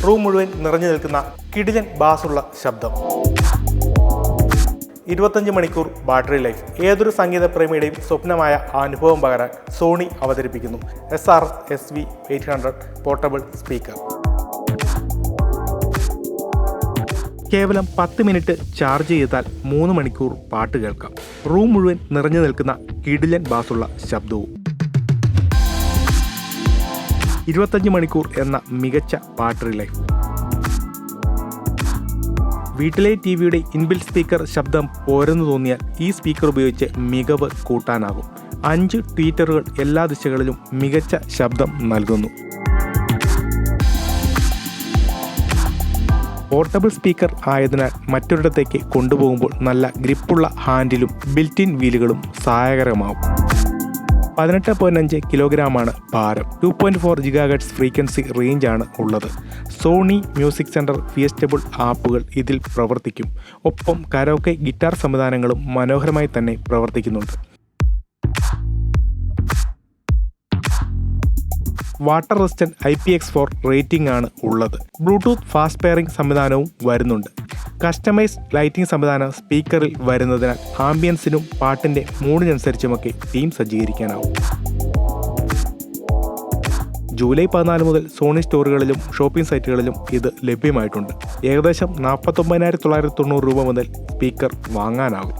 Room മുഴുവൻ നിറഞ്ഞു നിൽക്കുന്ന കിടിലൻ ബാസുള്ള ശബ്ദം. 25 മണിക്കൂർ ബാറ്ററി ലൈഫ്. ഏതൊരു സംഗീത പ്രേമിയുടെയും സ്വപ്നമായ അനുഭവം പകരാൻ സോണി അവതരിപ്പിക്കുന്നു SRS SV800 പോർട്ടബിൾ സ്പീക്കർ. കേവലം 10 മിനിറ്റ് ചാർജ് ചെയ്താൽ 3 മണിക്കൂർ പാട്ട് കേൾക്കാം. റൂം മുഴുവൻ നിറഞ്ഞു നിൽക്കുന്ന കിടിലൻ ബാസുള്ള ശബ്ദവും. 25 മണിക്കൂർ എന്ന മികച്ച ബാറ്ററി ലൈഫ്. വീട്ടിലെ ടിവിയുടെ ഇൻബിൽറ്റ് സ്പീക്കർ ശബ്ദം പോരെന്ന് തോന്നിയാൽ ഈ സ്പീക്കർ ഉപയോഗിച്ച് മികവ് കൂട്ടാനാകും. 5 ട്വീറ്ററുകൾ എല്ലാ ദിശകളിലും മികച്ച ശബ്ദം നൽകുന്നു. പോർട്ടബിൾ സ്പീക്കർ ആയതിനാൽ മറ്റൊരിടത്തേക്ക് കൊണ്ടുപോകുമ്പോൾ നല്ല ഗ്രിപ്പുള്ള ഹാൻഡിലും ബിൽറ്റ് ഇൻ വീലുകളും സഹായകരമാവും. 18.5 കിലോഗ്രാമാണ് ഭാരം. 2.4 GHz ഫ്രീക്വൻസി റേഞ്ചാണ് ഉള്ളത്. സോണി മ്യൂസിക് സെൻറ്റർ ഫിയസ്റ്റബിൾ ആപ്പുകൾ ഇതിൽ പ്രവർത്തിക്കും. ഒപ്പം കരോക്കെ ഗിറ്റാർ സംവിധാനങ്ങളും മനോഹരമായി തന്നെ പ്രവർത്തിക്കുന്നുണ്ട്. വാട്ടർ റെസിസ്റ്റന്റ് IPX4 റേറ്റിംഗ് ആണ് ഉള്ളത്. ബ്ലൂടൂത്ത് ഫാസ്റ്റ് പെയറിംഗ് സംവിധാനവും വരുന്നുണ്ട്. കസ്റ്റമൈസ്ഡ് ലൈറ്റിംഗ് സംവിധാനം സ്പീക്കറിൽ വരുന്നതിനാൽ ആംബിയൻസിനും പാട്ടിൻ്റെ മൂഡിനനുസരിച്ചുമൊക്കെ തീം സജ്ജീകരിക്കാനാവും. ജൂലൈ 14 മുതൽ സോണി സ്റ്റോറുകളിലും ഷോപ്പിംഗ് സൈറ്റുകളിലും ഇത് ലഭ്യമായിട്ടുണ്ട്. ഏകദേശം 49,990 രൂപ മുതൽ സ്പീക്കർ വാങ്ങാനാകും.